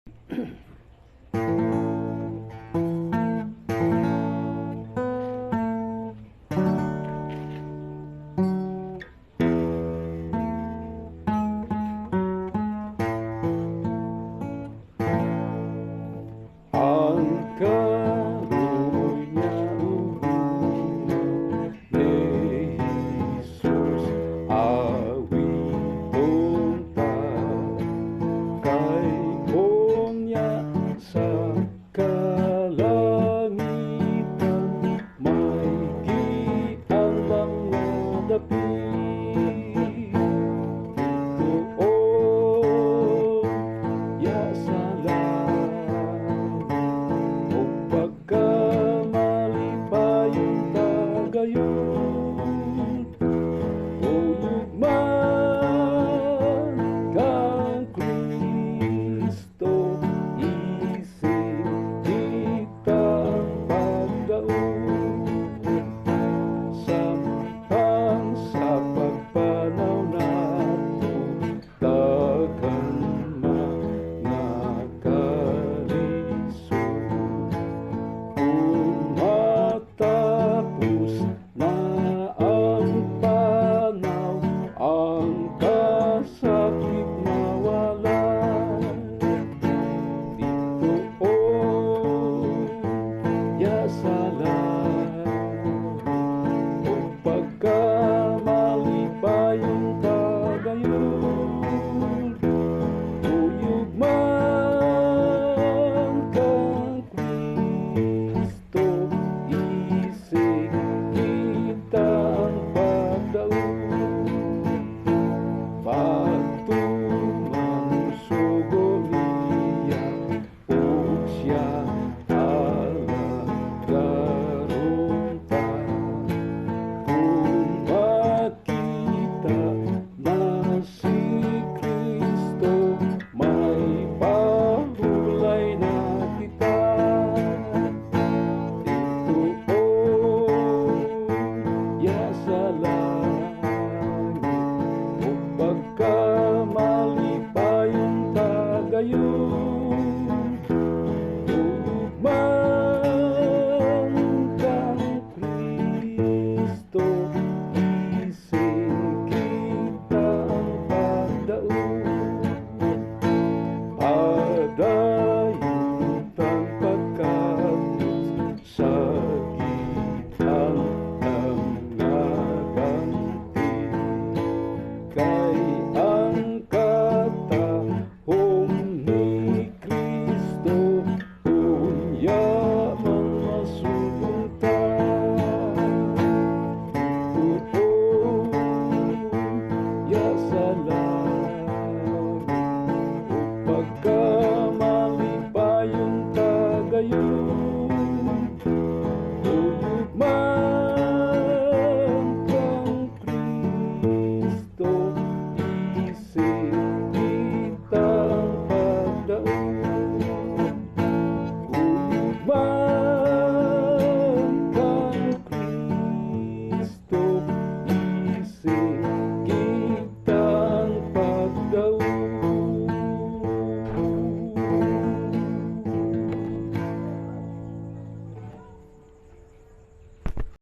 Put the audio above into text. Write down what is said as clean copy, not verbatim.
Ang kaluoy niya ni Jesus, awiton ta kay unya sa kalangitan, may gialang nga dapit. Dito ya sa PAGKA-MALIPAYON tagayon, kuyog man kang CRISTO, ISINGGIT ang PAGDAUG. Samtang sa pagpanaw nato, daghan mga KALISOD. Kung matapos na ang panaw, ang kasakit mawala. Dito unya sa langit, o pagka-malipayon tagayon, kuyog man kang CRISTO, ISINGGIT ang PAGDAUG. Pagtumanong SUGO niya, ug siya ALAGARON ta. Kung makita na si CRISTO, may pahulay na kita. Dito unya sa langit, o pagka-malipayon tagayon.